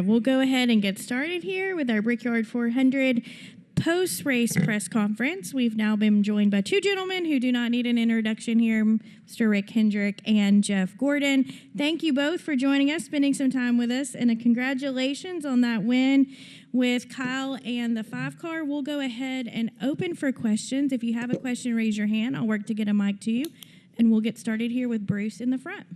we'll go ahead and get started here with our Brickyard 400 post-race press conference. We've now been joined by two gentlemen who do not need an introduction here, Mr. Rick Hendrick and Jeff Gordon. Thank you both for joining us, spending some time with us, and congratulations on that win with Kyle and the 5-car. We'll go ahead and open for questions. If you have a question, raise your hand. I'll work to get a mic to you, and we'll get started here with Bruce in the front.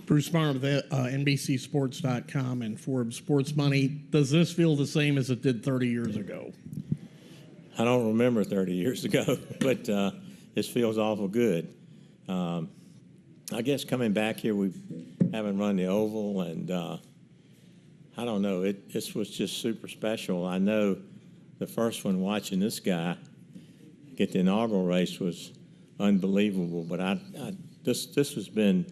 Bruce Farmer of NBCSports.com and Forbes Sports Money. Does this feel the same as it did 30 years ago? I don't remember 30 years ago, but this feels awful good. I guess coming back here, we haven't run the oval, and I don't know. This was just super special. I know the first one watching this guy get the inaugural race was unbelievable, but this has been.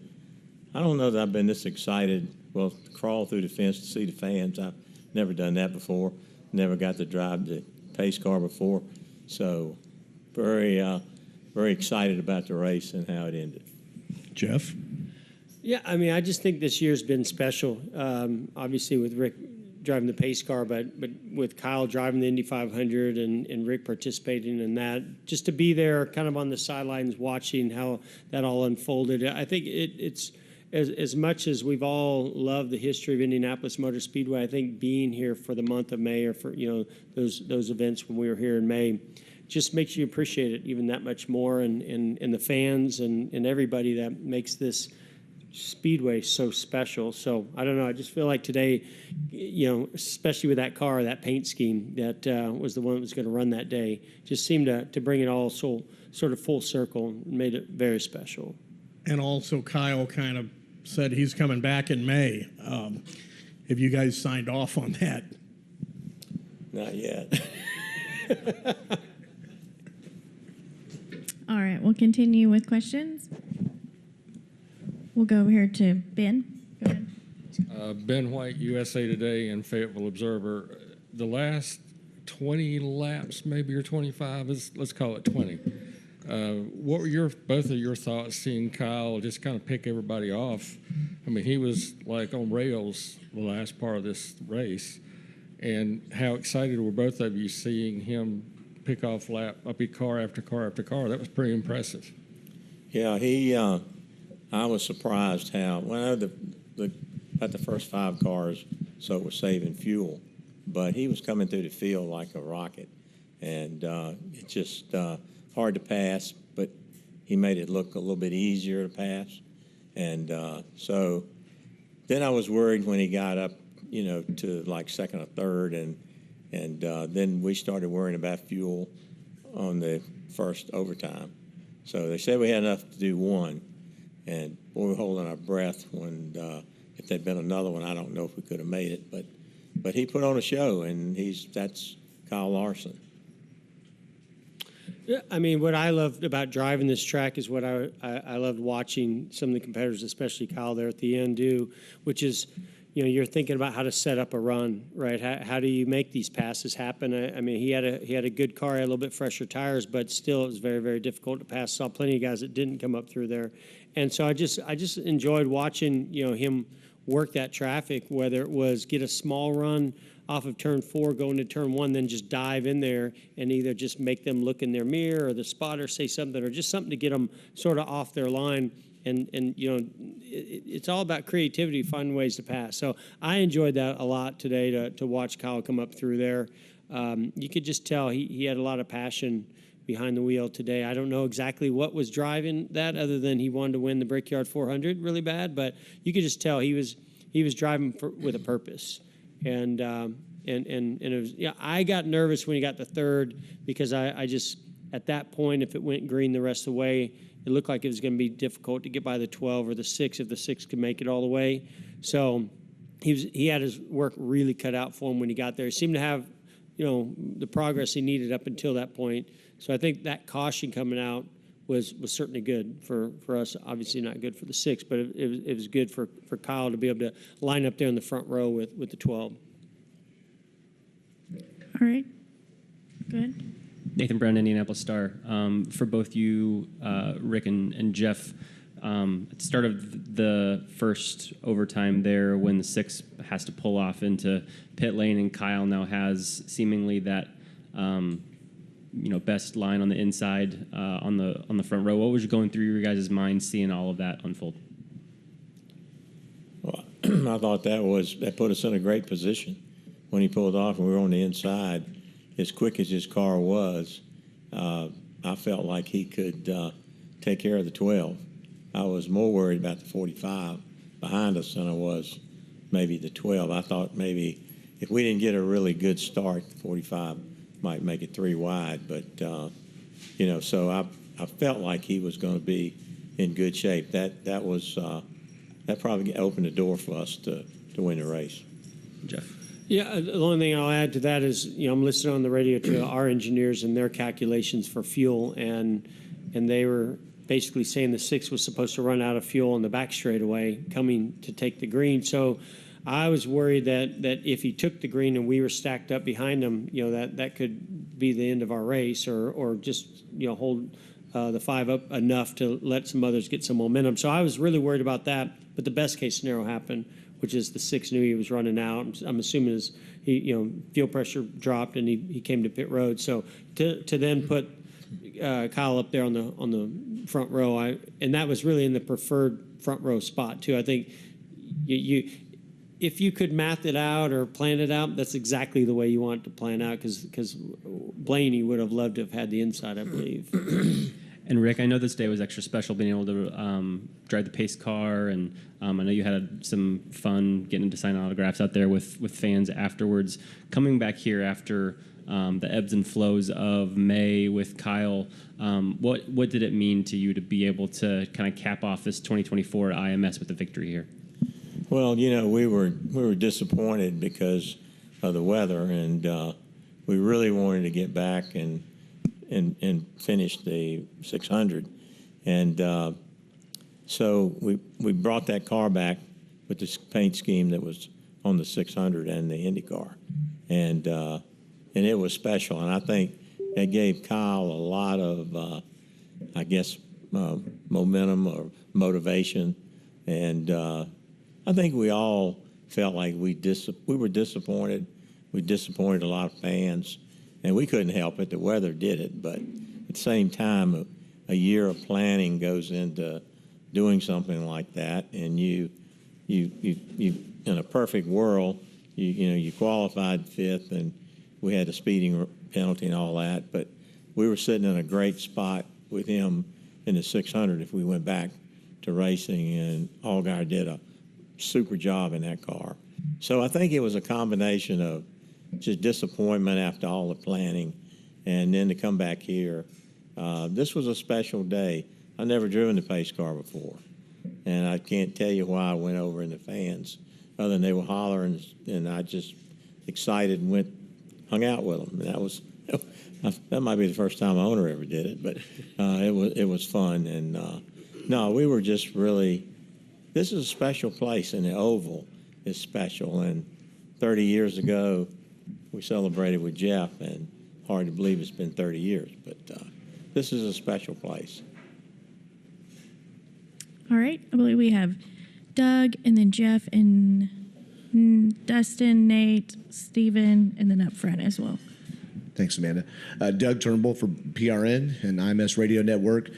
I don't know that I've been this excited. Well, crawl through the fence to see the fans. I've never done that before. Never got to drive the pace car before. So very excited about the race and how it ended. Jeff? Yeah, I mean, I just think this year's been special. Obviously with Rick driving the pace car, but with Kyle driving the Indy 500 and Rick participating in that, just to be there kind of on the sidelines watching how that all unfolded. I think it's as much as we've all loved the history of Indianapolis Motor Speedway, I think being here for the month of May or for those events when we were here in May just makes you appreciate it even that much more, and the fans and everybody that makes this Speedway so special. So I don't know. I just feel like today, especially with that car, that paint scheme that was the one that was going to run that day, just seemed to bring it all so sort of full circle and made it very special. And also Kyle kind of said he's coming back in May. Have you guys signed off on that? Not yet. All right, we'll continue with questions. We'll go over here to Ben. Go ahead. Ben White, USA Today and Fayetteville Observer. The last 20 laps, maybe, or 25, let's call it 20. What were both of your thoughts seeing Kyle just kind of pick everybody off? I mean, he was like on rails the last part of this race, and how excited were both of you seeing him pick off car after car after car? That was pretty impressive. Yeah, I was surprised how, about the first 5 cars, so it was saving fuel, but he was coming through the field like a rocket, and it's just hard to pass, but he made it look a little bit easier to pass, and so then I was worried when he got up, to like second or third, and then we started worrying about fuel on the first overtime. So they said we had enough to do one. And boy, we're holding our breath when if there'd been another one, I don't know if we could have made it. But he put on a show, and that's Kyle Larson. Yeah, I mean, what I loved about driving this track is what I loved watching some of the competitors, especially Kyle there at the end, do, which is, you're thinking about how to set up a run, right? How do you make these passes happen? I mean, he had a good car, had a little bit fresher tires, but still it was very, very difficult to pass. Saw plenty of guys that didn't come up through there. And so I just enjoyed watching, him work that traffic, whether it was get a small run off of turn 4, go into turn 1, then just dive in there and either just make them look in their mirror or the spotter say something, or just something to get them sort of off their line. And it's all about creativity, finding ways to pass. So I enjoyed that a lot today to watch Kyle come up through there. You could just tell he had a lot of passion behind the wheel today. I don't know exactly what was driving that, other than he wanted to win the Brickyard 400 really bad, but you could just tell he was driving with a purpose. And it was, I got nervous when he got to third, because I just, at that point, if it went green the rest of the way, it looked like it was going to be difficult to get by the 12 or the 6 if the 6 could make it all the way. So he had his work really cut out for him when he got there. He seemed to have, the progress he needed up until that point. So I think that caution coming out was certainly good for us. Obviously not good for the 6, but it was good for Kyle to be able to line up there in the front row with the 12. All right. Go ahead. Nathan Brown, Indianapolis Star. For both you, Rick and Jeff, at the start of the first overtime there, when the 6 has to pull off into pit lane, and Kyle now has seemingly that best line on the inside on the front row. What was going through your guys' mind seeing all of that unfold? Well, I thought that put us in a great position when he pulled off and we were on the inside. As quick as his car was, I felt like he could take care of the 12. I was more worried about the 45 behind us than I was maybe the 12. I thought maybe if we didn't get a really good start, the 45 might make it 3 wide. But, so I felt like he was going to be in good shape. That probably opened the door for us to win the race. Jeff? Yeah, the only thing I'll add to that is, I'm listening on the radio to our engineers and their calculations for fuel, and they were basically saying the 6 was supposed to run out of fuel on the back straightaway coming to take the green. So I was worried that if he took the green and we were stacked up behind him, that could be the end of our race, or just hold the 5 up enough to let some others get some momentum. So I was really worried about that. But the best case scenario happened, which is the 6 knew he was running out. I'm assuming as fuel pressure dropped and he came to pit road. So to then put Kyle up there on the front row, and that was really in the preferred front row spot too. I think if you could math it out or plan it out, that's exactly the way you want it to plan out, because Blaney would have loved to have had the inside, I believe. And Rick, I know this day was extra special, being able to drive the pace car, and I know you had some fun getting to sign autographs out there with fans afterwards. Coming back here after the ebbs and flows of May with Kyle, what did it mean to you to be able to kind of cap off this 2024 IMS with a victory here? Well, we were disappointed because of the weather, and we really wanted to get back and finish the 600. And so we brought that car back with this paint scheme that was on the 600 and the Indy car. And it was special. And I think it gave Kyle a lot of, momentum or motivation. And I think we all felt like we were disappointed. We disappointed a lot of fans. And we couldn't help it. The weather did it. But at the same time, a year of planning goes into doing something like that. And you in a perfect world, you qualified 5th, and we had a speeding penalty and all that. But we were sitting in a great spot with him in the 600 if we went back to racing. And Allgaier did a super job in that car. So I think it was a combination of just disappointment after all the planning, and then to come back here. This was a special day. I've never driven the pace car before, and I can't tell you why I went over in the fans, other than they were hollering, and I just excited and hung out with them. And that might be the first time my owner ever did it, but it was fun. And no, we were just really. This is a special place, and the Oval is special. And 30 years ago, we celebrated with Jeff, and hard to believe it's been 30 years, but this is a special place. All right. I believe we have Doug, and then Jeff, and Dustin, Nate, Steven, and then up front as well. Thanks, Amanda. Doug Turnbull for PRN and IMS Radio Network.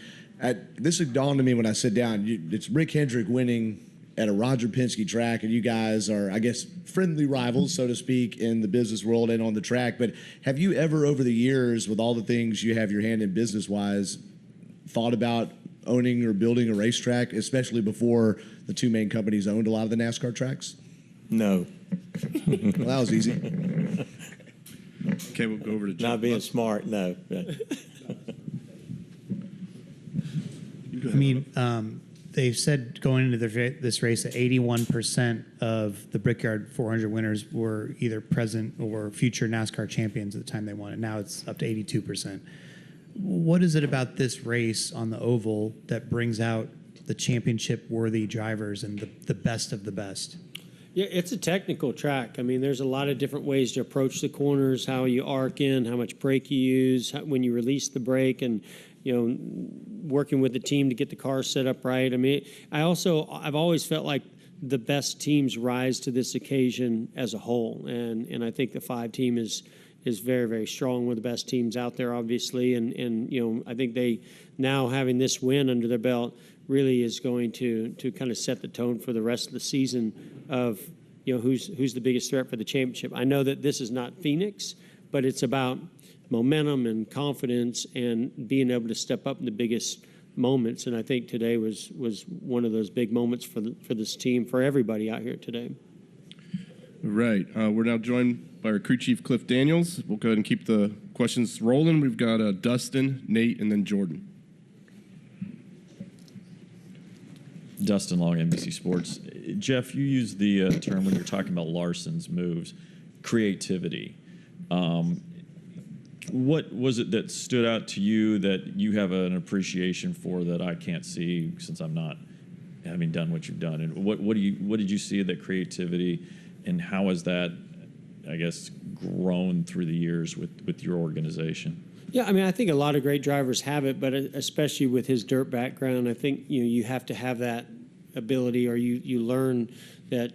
This dawned on me when I sit down. It's Rick Hendrick winning at a Roger Penske track, and you guys are, I guess, friendly rivals, so to speak, in the business world and on the track. But have you ever, over the years, with all the things you have your hand in business-wise, thought about owning or building a racetrack, especially before the two main companies owned a lot of the NASCAR tracks? No. Well, that was easy. Okay, we'll go over to Jeff. Not being smart, no. They've said going into this race that 81% of the Brickyard 400 winners were either present or future NASCAR champions at the time they won it. Now it's up to 82%. What is it about this race on the oval that brings out the championship-worthy drivers and the best of the best? Yeah, it's a technical track. There's a lot of different ways to approach the corners, how you arc in, how much brake you use, when you release the brake, and working with the team to get the car set up right. I mean, I've always felt like the best teams rise to this occasion as a whole, and I think the 5 team is very, very strong. One of the best teams out there, obviously, and I think they now having this win under their belt really is going to kind of set the tone for the rest of the season of who's the biggest threat for the championship. I know that this is not Phoenix, but it's about momentum and confidence and being able to step up in the biggest moments. And I think today was one of those big moments for this team, for everybody out here today. Right. We're now joined by our crew chief, Cliff Daniels. We'll go ahead and keep the questions rolling. We've got Dustin, Nate, and then Jordan. Dustin Long, NBC Sports. Jeff, you use the term when you're talking about Larson's moves, creativity. What was it that stood out to you that you have an appreciation for that I can't see since I'm not having done what you've done? And what did you see of that creativity, and how has that, I guess, grown through the years with your organization? Yeah, I mean, I think a lot of great drivers have it, but especially with his dirt background, I think you have to have that ability, or you learn that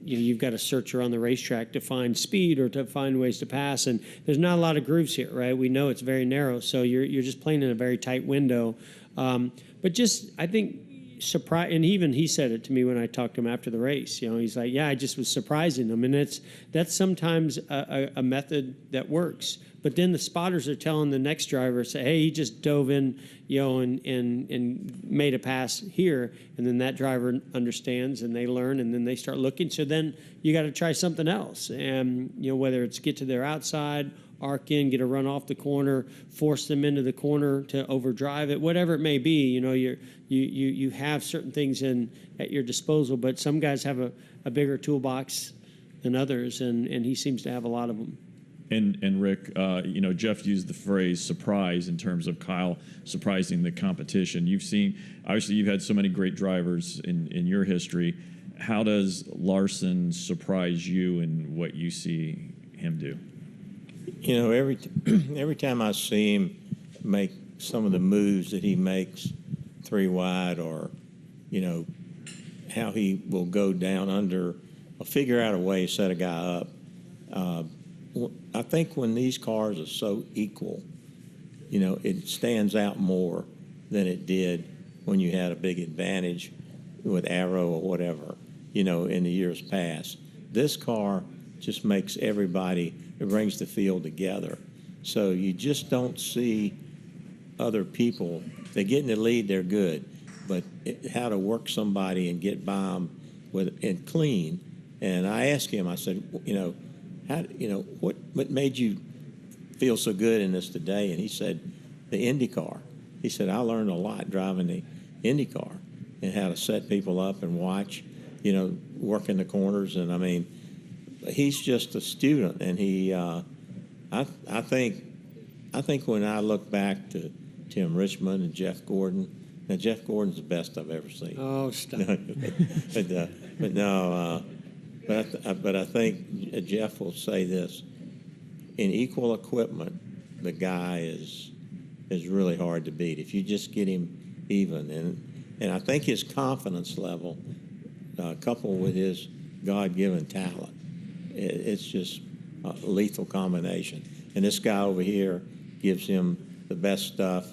you've got to search around the racetrack to find speed or to find ways to pass. And there's not a lot of grooves here, right? We know it's very narrow, so you're just playing in a very tight window. But just, I think, and even he said it to me when I talked to him after the race. He's like, yeah, I just was surprising them, and that's sometimes a method that works. But then the spotters are telling the next driver, say, hey, he just dove in, and made a pass here, and then that driver understands and they learn, and then they start looking. So then you got to try something else, and whether it's get to their outside, arc in, get a run off the corner, force them into the corner to overdrive it, whatever it may be. You have certain things at your disposal, but some guys have a bigger toolbox than others, and he seems to have a lot of them. And Rick, Jeff used the phrase surprise in terms of Kyle surprising the competition. Obviously you've had so many great drivers in your history. How does Larson surprise you in what you see him do? Every time I see him make some of the moves that he makes 3 wide, or, how he will go down under, or figure out a way to set a guy up. I think when these cars are so equal, it stands out more than it did when you had a big advantage with Arrow or whatever, in the years past. This car just makes everybody, it brings the field together. So you just don't see other people. They get in the lead, they're good, but how to work somebody and get by them and clean. And I asked him, I said, what made you feel so good in this today? And he said, the Indy car. He said, I learned a lot driving the Indy car and how to set people up and watch, working the corners. And I mean, he's just a student. And he, I think when I look back to Tim Richmond and Jeff Gordon, now Jeff Gordon's the best I've ever seen. Oh, stop. But I think Jeff will say this: in equal equipment, the guy is really hard to beat. If you just get him even, and I think his confidence level, coupled with his God-given talent, it's just a lethal combination. And this guy over here gives him the best stuff,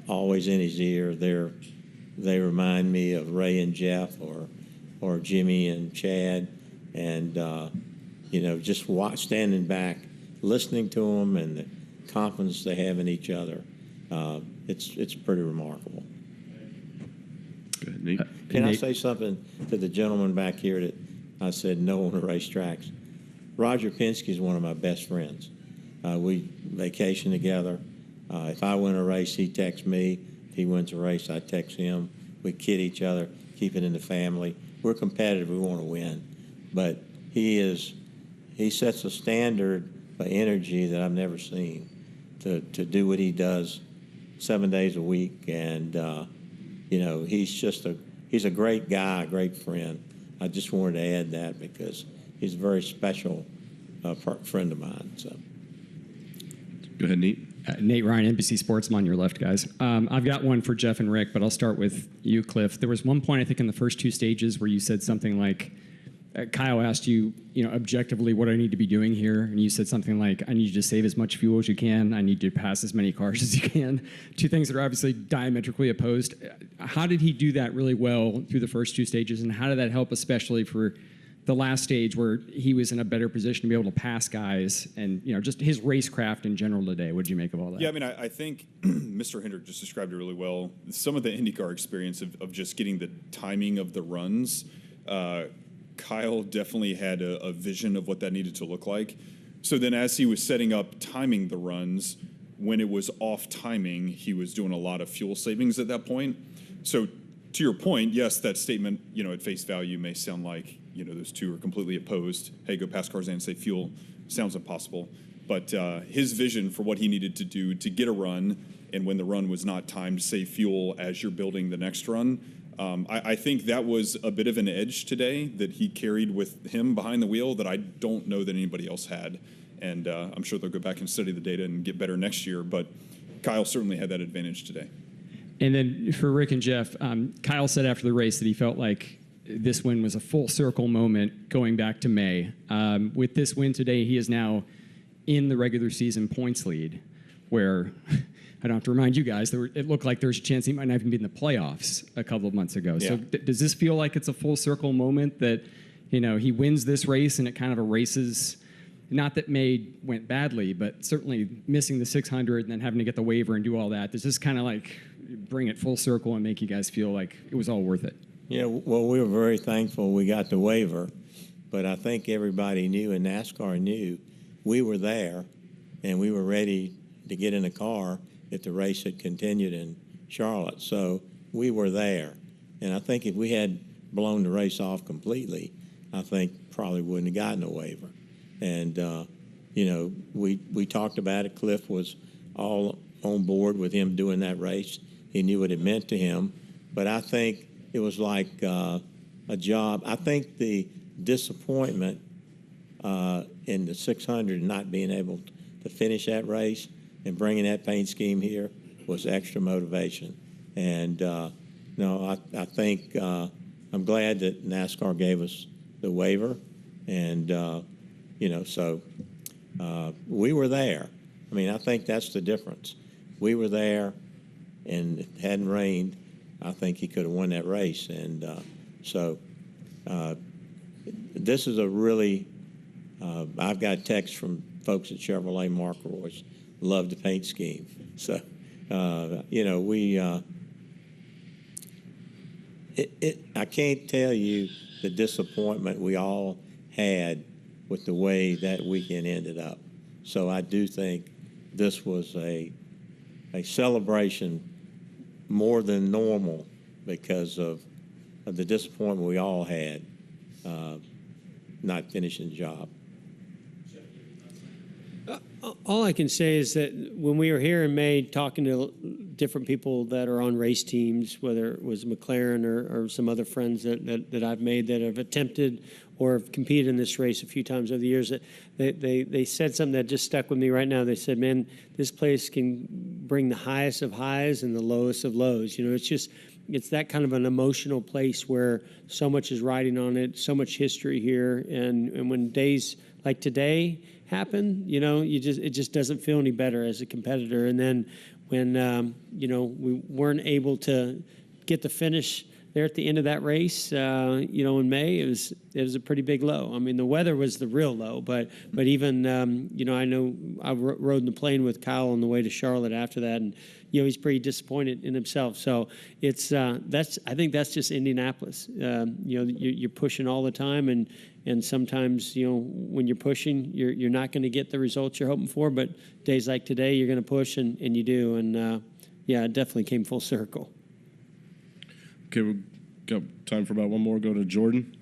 always in his ear. They remind me of Ray and Jeff, or Jimmy and Chad. And, just standing back, listening to them, and the confidence they have in each other, it's pretty remarkable. Go ahead, Nate. Can I say something to the gentleman back here that I said no on the racetracks? Roger Penske is one of my best friends. We vacation together. If I win a race, he texts me. If he wins a race, I text him. We kid each other, keep it in the family. We're competitive. We want to win. But he sets a standard of energy that I've never seen to do what he does 7 days a week. And, he's a great guy, a great friend. I just wanted to add that because he's a very special friend of mine. So. Go ahead, Nate. Nate Ryan, NBC Sports. I'm on your left, guys. I've got one for Jeff and Rick, but I'll start with you, Cliff. There was one point, I think, in the first two stages where you said something like, Kyle asked you, objectively, what do I need to be doing here? And you said something like, I need you to save as much fuel as you can. I need you to pass as many cars as you can. Two things that are obviously diametrically opposed. How did he do that really well through the first two stages, and how did that help, especially for the last stage where he was in a better position to be able to pass guys and, just his racecraft in general today? What did you make of all that? Yeah, I mean, I think Mr. Hendrick just described it really well. Some of the IndyCar experience of just getting the timing of the runs, Kyle definitely had a vision of what that needed to look like. So then as he was setting up timing the runs, when it was off timing, he was doing a lot of fuel savings at that point. So to your point, yes, that statement, at face value may sound like, those two are completely opposed. Hey, go past cars and save fuel. Sounds impossible. But his vision for what he needed to do to get a run, and when the run was not timed, save fuel as you're building the next run, I think that was a bit of an edge today that he carried with him behind the wheel that I don't know that anybody else had. And I'm sure they'll go back and study the data and get better next year. But Kyle certainly had that advantage today. And then for Rick and Jeff, Kyle said after the race that he felt like this win was a full circle moment going back to May. With this win today, he is now in the regular season points lead, where I don't have to remind you guys, it looked like there's a chance he might not even be in the playoffs a couple of months ago. Yeah. So does this feel like it's a full circle moment that, he wins this race and it kind of erases, not that May went badly, but certainly missing the 600 and then having to get the waiver and do all that. Does this kind of like bring it full circle and make you guys feel like it was all worth it? Yeah, well, we were very thankful we got the waiver, but I think everybody knew and NASCAR knew we were there and we were ready to get in a car if the race had continued in Charlotte. So we were there. And I think if we had blown the race off completely, I think probably wouldn't have gotten a waiver. And, we talked about it. Cliff was all on board with him doing that race. He knew what it meant to him. But I think it was like a job. I think the disappointment in the 600 not being able to finish that race and bringing that paint scheme here was extra motivation. And, I think I'm glad that NASCAR gave us the waiver. And, so we were there. I mean, I think that's the difference. We were there, and it hadn't rained. I think he could have won that race. And this is a really, I've got texts from folks at Chevrolet Mark Royce, love the paint scheme. So, I can't tell you the disappointment we all had with the way that weekend ended up. So I do think this was a celebration more than normal because of the disappointment we all had not finishing the job. All I can say is that when we were here in May talking to different people that are on race teams, whether it was McLaren or some other friends that I've made that have attempted or have competed in this race a few times over the years, that they said something that just stuck with me right now. They said, man, this place can bring the highest of highs and the lowest of lows. It's that kind of an emotional place where so much is riding on it, so much history here. And when days like today happen, it just doesn't feel any better as a competitor. And then when, we weren't able to get the finish there at the end of that race, in May, it was a pretty big low. I mean, the weather was the real low, but even, I know I rode in the plane with Kyle on the way to Charlotte after that, and, he's pretty disappointed in himself. So it's, I think that's just Indianapolis. You're pushing all the time, and sometimes, when you're pushing, you're not going to get the results you're hoping for, but days like today, you're going to push, and you do. And, it definitely came full circle. Okay, we've got time for about one more. Go to Jordan.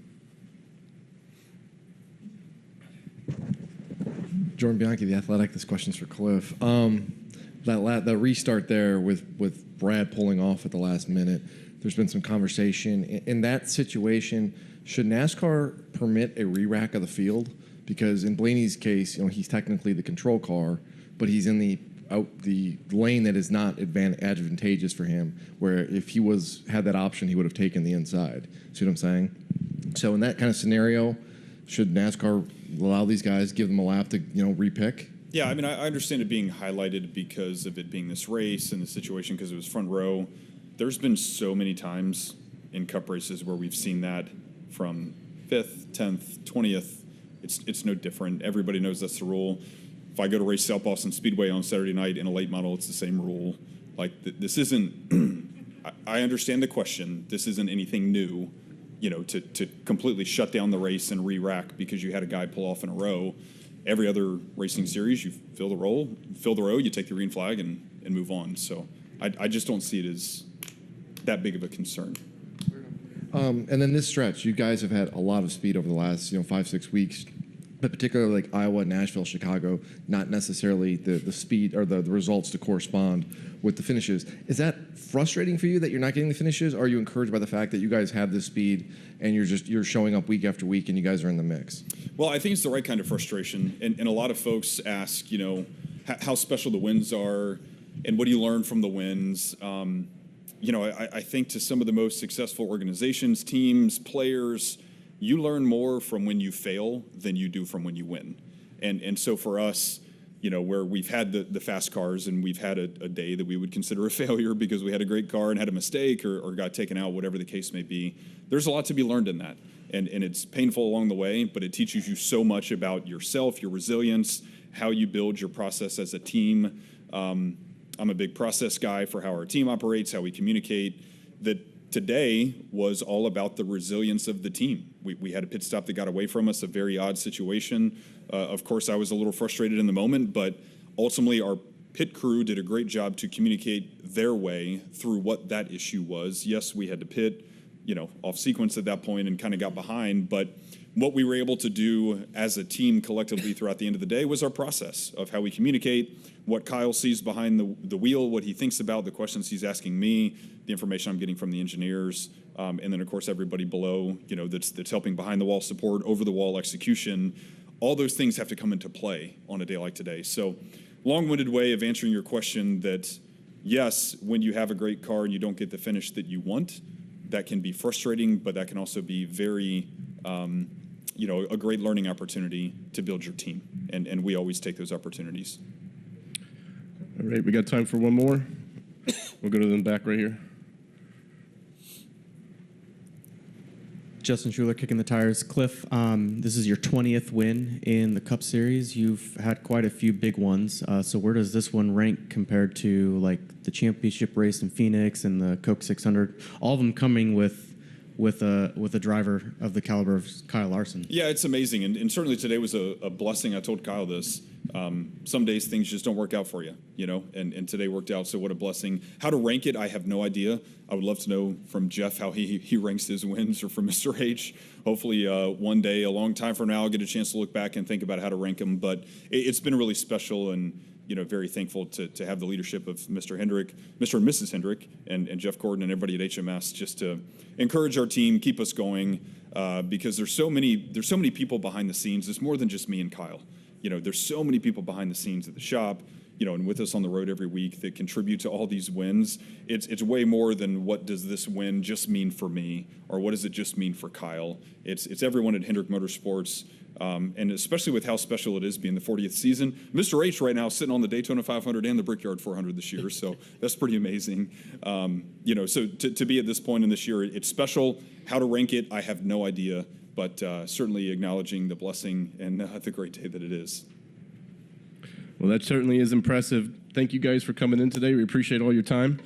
Jordan Bianchi, The Athletic. This question's for Cliff. That restart there with Brad pulling off at the last minute, there's been some conversation. In that situation, should NASCAR permit a re-rack of the field? Because in Blaney's case, he's technically the control car, but he's in the out the lane that is not advantageous for him, where if he had that option, he would have taken the inside. See what I'm saying? So in that kind of scenario, should NASCAR allow these guys, give them a lap to, repick? Yeah, I mean, I understand it being highlighted because of it being this race and the situation because it was front row. There's been so many times in Cup races where we've seen that from 5th, 10th, 20th. It's no different. Everybody knows that's the rule. If I go to race South Boston Speedway on Saturday night in a late model, it's the same rule. Like, this isn't, I understand the question. This isn't anything new, to completely shut down the race and re-rack because you had a guy pull off in a row. Every other racing series, you fill the row, you take the green flag and move on. So I just don't see it as that big of a concern. And then this stretch, you guys have had a lot of speed over the last 5-6 weeks, but particularly like Iowa, Nashville, Chicago, not necessarily the speed or the results to correspond with the finishes. Is that frustrating for you that you're not getting the finishes? Or are you encouraged by the fact that you guys have this speed and you're showing up week after week and you guys are in the mix? Well, I think it's the right kind of frustration. And a lot of folks ask, how special the wins are and what do you learn from the wins? I think to some of the most successful organizations, teams, players, you learn more from when you fail than you do from when you win. And so for us, where we've had the fast cars and we've had a day that we would consider a failure because we had a great car and had a mistake or got taken out, whatever the case may be, there's a lot to be learned in that. And it's painful along the way, but it teaches you so much about yourself, your resilience, how you build your process as a team. I'm a big process guy for how our team operates, how we communicate. That today was all about the resilience of the team. We had a pit stop that got away from us, a very odd situation. Of course, I was a little frustrated in the moment, but ultimately our pit crew did a great job to communicate their way through what that issue was. Yes, we had to pit, off sequence at that point and kind of got behind, but what we were able to do as a team collectively throughout the end of the day was our process of how we communicate, what Kyle sees behind the wheel, what he thinks about, the questions he's asking me, the information I'm getting from the engineers, and then, of course, everybody below, that's helping behind the wall support, over the wall execution. All those things have to come into play on a day like today. So long-winded way of answering your question that, yes, when you have a great car and you don't get the finish that you want, that can be frustrating, but that can also be very a great learning opportunity to build your team. And we always take those opportunities. All right, we got time for one more. We'll go to the back right here. Justin Schuler kicking the tires. Cliff, this is your 20th win in the Cup Series. You've had quite a few big ones. So where does this one rank compared to like the championship race in Phoenix and the Coke 600? All of them coming with a driver of the caliber of Kyle Larson. Yeah, it's amazing. And certainly today was a blessing. I told Kyle this. Some days things just don't work out for you, and today worked out. So what a blessing. How to rank it, I have no idea. I would love to know from Jeff how he ranks his wins, or from Mr. H. Hopefully one day, a long time from now, I'll get a chance to look back and think about how to rank them. But it's been really special and very thankful to have the leadership of Mr. Hendrick, Mr. and Mrs. Hendrick, and Jeff Gordon and everybody at HMS just to encourage our team, keep us going, because there's so many people behind the scenes. It's more than just me and Kyle. There's so many people behind the scenes at the shop, and with us on the road every week that contribute to all these wins. It's way more than what does this win just mean for me, or what does it just mean for Kyle. It's everyone at Hendrick Motorsports. And especially with how special it is being the 40th season. Mr. H right now is sitting on the Daytona 500 and the Brickyard 400 this year, so that's pretty amazing. So to be at this point in this year, it's special. How to rank it, I have no idea, but certainly acknowledging the blessing and the great day that it is. Well, that certainly is impressive. Thank you guys for coming in today. We appreciate all your time.